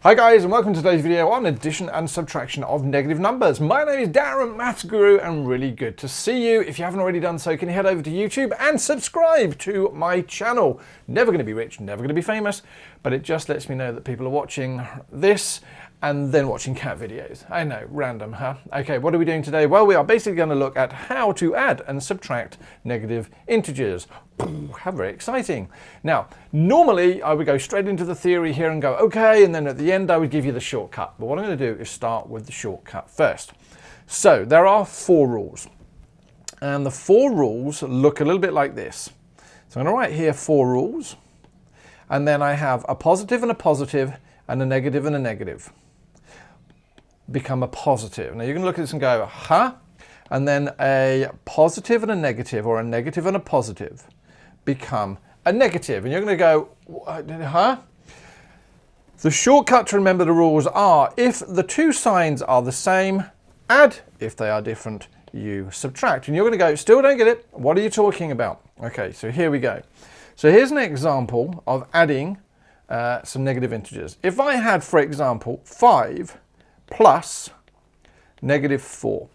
Hi guys, and welcome to today's video on addition and subtraction of negative numbers. My name is Darren, MaffsGuru, and really good to see you. If you haven't already done so, can you head over to YouTube and subscribe to my channel. Never going to be rich, never going to be famous, but it just lets me know that people are watching this and then watching cat videos. I know, random, huh? Okay, what are we doing today? Well, we are basically going to look at how to add and subtract negative integers. How very exciting. Now, normally I would go straight into the theory here and go, okay, and then at the end I would give you the shortcut. But what I'm going to do is start with the shortcut first. So there are 4 rules. And the 4 rules look a little bit like this. So I'm going to write here 4 rules. And then I have a positive and a negative and a negative. Become a positive. Now you can look at this and go, huh? And then a positive and a negative, or a negative and a positive, become a negative. And you're going to go, huh? The shortcut to remember the rules are, if the 2 signs are the same, add. If they are different, you subtract. And you're going to go, still don't get it. What are you talking about? Okay, so here we go. So here's an example of adding some negative integers. If I had, for example, 5 plus negative 4.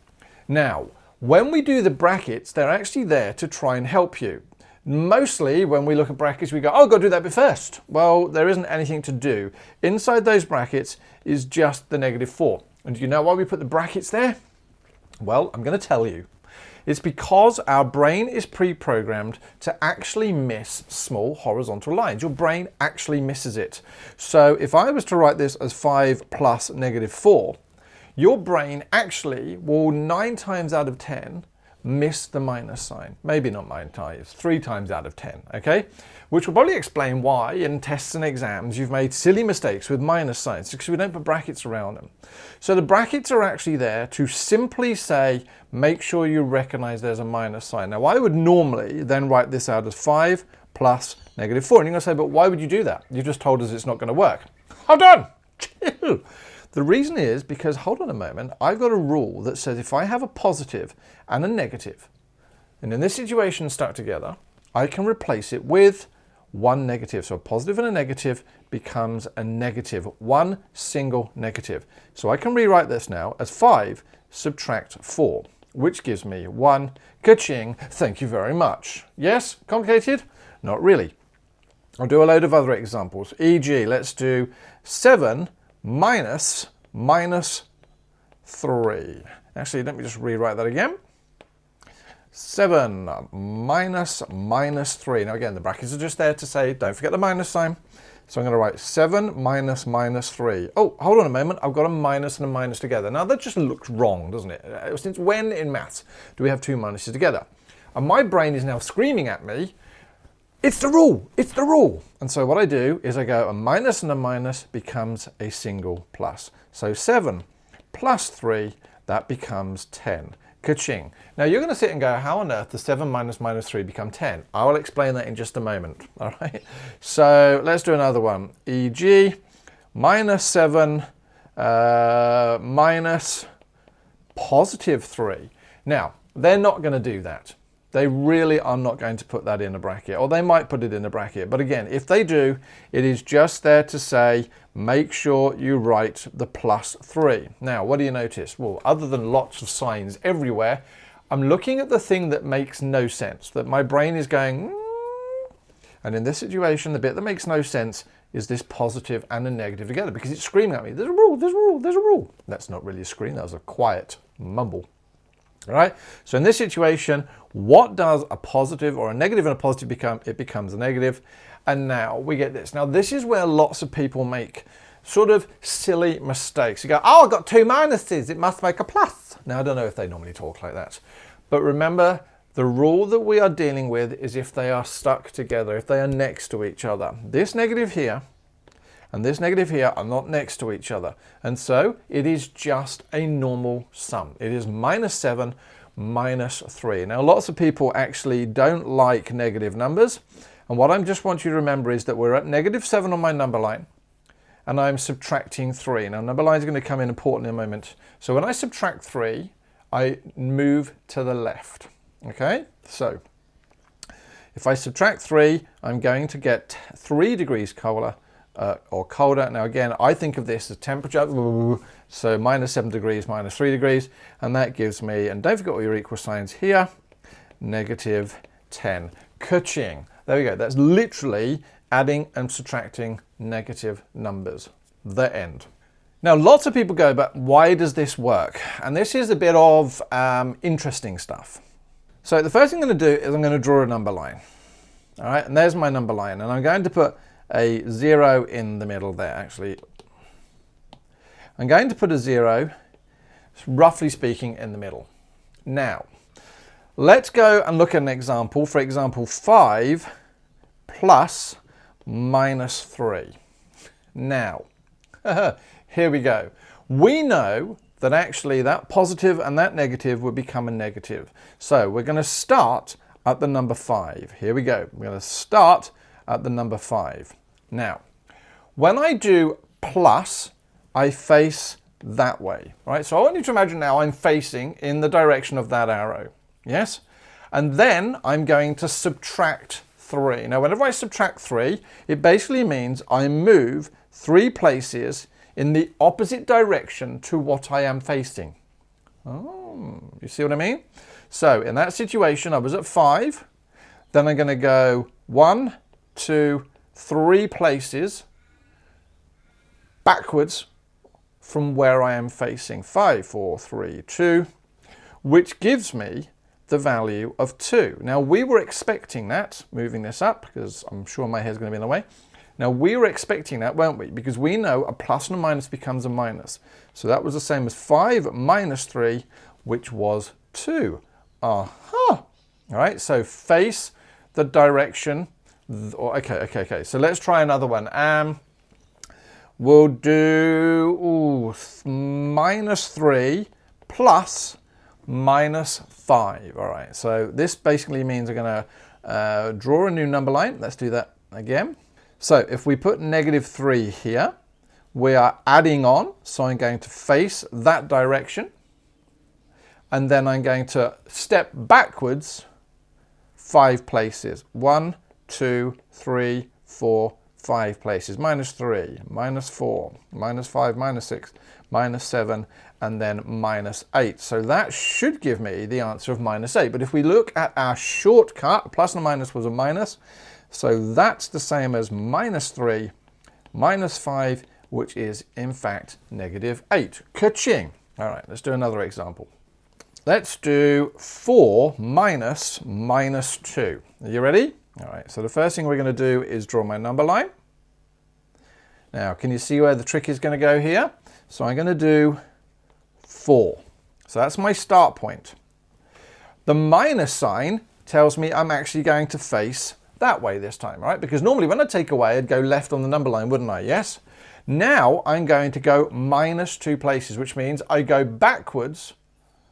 Now, when we do the brackets, they're actually there to try and help you. Mostly when we look at brackets, we go, oh, I've got to do that bit first. Well, there isn't anything to do. Inside those brackets is just the negative 4. And do you know why we put the brackets there? Well, I'm going to tell you. It's because our brain is pre-programmed to actually miss small horizontal lines. Your brain actually misses it. So if I was to write this as 5 plus negative 4, your brain actually will 9 times out of 10 miss the minus sign. Maybe not 9 times, 3 times out of 10, okay? Which will probably explain why in tests and exams you've made silly mistakes with minus signs, because we don't put brackets around them. So the brackets are actually there to simply say, make sure you recognize there's a minus sign. Now I would normally then write this out as 5 plus negative 4. And you're going to say, but why would you do that? You just told us it's not going to work. Hold on! Chill! The reason is because, hold on a moment, I've got a rule that says if I have a positive and a negative, and in this situation stuck together, I can replace it with one negative. So a positive and a negative becomes a negative, one single negative. So I can rewrite this now as 5 subtract 4, which gives me 1. Ka-ching, thank you very much. Yes, complicated? Not really. I'll do a load of other examples. E.g., let's do 7 minus 3. Actually, let me just rewrite that again. 7 minus 3. Now again, the brackets are just there to say, don't forget the minus sign. So I'm going to write 7 minus 3. Oh, hold on a moment. I've got a minus and a minus together. Now that just looks wrong, doesn't it? Since when in maths do we have 2 minuses together? And my brain is now screaming at me, it's the rule, it's the rule. And so what I do is I go, a minus and a minus becomes a single plus. So 7 plus 3, that becomes 10. Ka-ching. Now you're going to sit and go, how on earth does 7 minus 3 become 10? I will explain that in just a moment. All right. So let's do another one. E.g., minus 7 minus positive 3. Now, they're not going to do that. They really are not going to put that in a bracket, or they might put it in a bracket. But again, if they do, it is just there to say, make sure you write the plus 3. Now, what do you notice? Well, other than lots of signs everywhere, I'm looking at the thing that makes no sense, that my brain is going, and in this situation, the bit that makes no sense is this positive and a negative together, because it's screaming at me, there's a rule, there's a rule, there's a rule. That's not really a scream, that was a quiet mumble. All right, so in this situation, what does a positive or a negative and a positive become? It becomes a negative. And now we get this. Now this is where lots of people make sort of silly mistakes. You go, oh, I've got 2 minuses, it must make a plus. Now I don't know if they normally talk like that. But remember, the rule that we are dealing with is if they are stuck together, if they are next to each other. This negative here and this negative here are not next to each other. And so it is just a normal sum. It is minus 7 minus 3. Now lots of people actually don't like negative numbers. And what I just want you to remember is that we're at negative 7 on my number line. And I'm subtracting 3. Now number line is going to come in important in a moment. So when I subtract 3, I move to the left. Okay, so if I subtract 3, I'm going to get 3 degrees colder or colder. Now again, I think of this as temperature, so minus 7 degrees, minus 3 degrees, and that gives me, and don't forget all your equal signs here, negative 10. Ka-ching. There we go. That's literally adding and subtracting negative numbers. The end. Now, lots of people go, but why does this work? And this is a bit of interesting stuff. So the first thing I'm going to do is I'm going to draw a number line. All right, and there's my number line. And I'm going to put a 0 in the middle there, actually. I'm going to put a 0, roughly speaking, in the middle. Now, let's go and look at an example. For example, 5 plus minus 3. Now, here we go. We know that actually that positive and that negative would become a negative. So we're going to start at the number 5. Here we go. We're going to start at the number 5. Now, when I do plus, I face that way, right? So I want you to imagine now I'm facing in the direction of that arrow. Yes? And then I'm going to subtract 3. Now, whenever I subtract 3, it basically means I move 3 places in the opposite direction to what I am facing. Oh, you see what I mean? So in that situation, I was at 5. Then I'm going to go 1, 2, 3 places backwards from where I am facing. 5, 4, 3, 2, which gives me the value of 2. Now we were expecting that, moving this up because I'm sure my hair's going to be in the way. Now we were expecting that, weren't we? Because we know a plus and a minus becomes a minus. So that was the same as 5 minus 3, which was 2. All right, so face the direction. Okay. So let's try another one. We'll do minus 3 plus minus 5. All right, so this basically means I'm going to draw a new number line. Let's do that again. So if we put negative 3 here, we are adding on. So I'm going to face that direction. And then I'm going to step backwards 5 places. 1, 2, 3, 4, 5 places. Minus 3, minus 4, minus 5, minus 6, minus 7, and then minus 8. So that should give me the answer of minus 8. But if we look at our shortcut, a plus and a minus was a minus. So that's the same as minus 3, minus 5, which is in fact negative 8. Ka-ching. All right, let's do another example. Let's do 4 minus minus 2. Are you ready? All right, so the first thing we're going to do is draw my number line. Now, can you see where the trick is going to go here? So I'm going to do 4. So that's my start point. The minus sign tells me I'm actually going to face that way this time, right? Because normally when I take away, I'd go left on the number line, wouldn't I? Yes? Now I'm going to go minus 2 places, which means I go backwards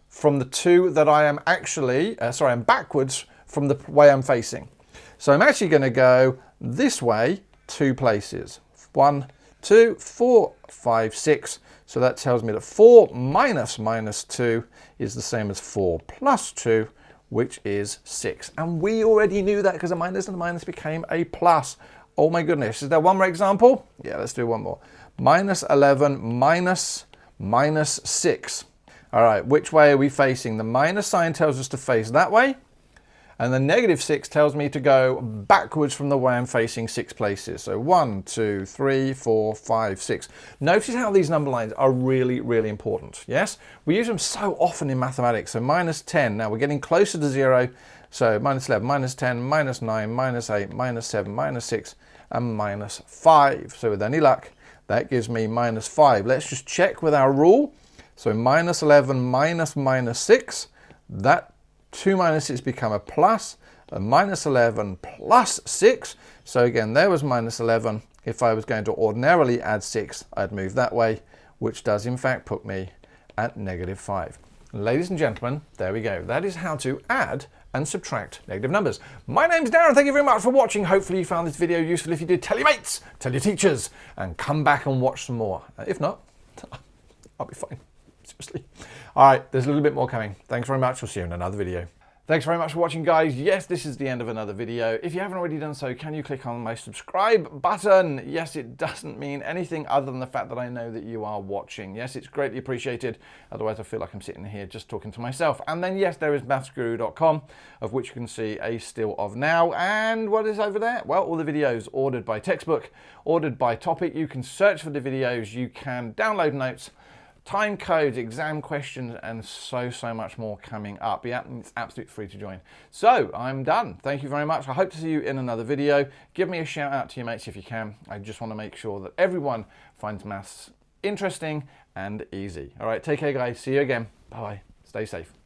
from the 2 that I am actually, I'm backwards from the way I'm facing. So I'm actually going to go this way 2 places. 1, 2, 4, 5, 6. So that tells me that 4 minus minus 2 is the same as 4 plus 2, which is 6. And we already knew that because a minus and a minus became a plus. Oh my goodness. Is there one more example? Yeah, let's do one more. Minus 11 minus minus 6. All right, which way are we facing? The minus sign tells us to face that way. And the negative 6 tells me to go backwards from the way I'm facing 6 places. So 1, 2, 3, 4, 5, 6. Notice how these number lines are really, really important. Yes, we use them so often in mathematics. So minus 10, now we're getting closer to 0. So minus 11, minus 10, minus 9, minus 8, minus 7, minus 6, and minus 5. So with any luck, that gives me minus 5. Let's just check with our rule. So minus 11 minus minus 6, that 2 minuses become a plus, and minus 11 plus 6. So again, there was minus 11. If I was going to ordinarily add 6, I'd move that way, which does in fact put me at negative 5. Ladies and gentlemen, there we go. That is how to add and subtract negative numbers. My name's Darren. Thank you very much for watching. Hopefully you found this video useful. If you did, tell your mates, tell your teachers, and come back and watch some more. If not, I'll be fine. Seriously. All right, there's a little bit more coming. Thanks very much. We'll see you in another video. Thanks very much for watching, guys. Yes, this is the end of another video. If you haven't already done so, can you click on my subscribe button? Yes, it doesn't mean anything other than the fact that I know that you are watching. Yes, it's greatly appreciated. Otherwise, I feel like I'm sitting here just talking to myself. And then, yes, there is MaffsGuru.com, of which you can see a still of now. And what is over there? Well, all the videos ordered by textbook, ordered by topic. You can search for the videos. You can download notes, time codes, exam questions, and so much more coming up. Yeah, it's absolutely free to join. So I'm done. Thank you very much. I hope to see you in another video. Give me a shout out to your mates if you can. I just want to make sure that everyone finds maths interesting and easy. All right, take care, guys. See you again. Bye-bye. Stay safe.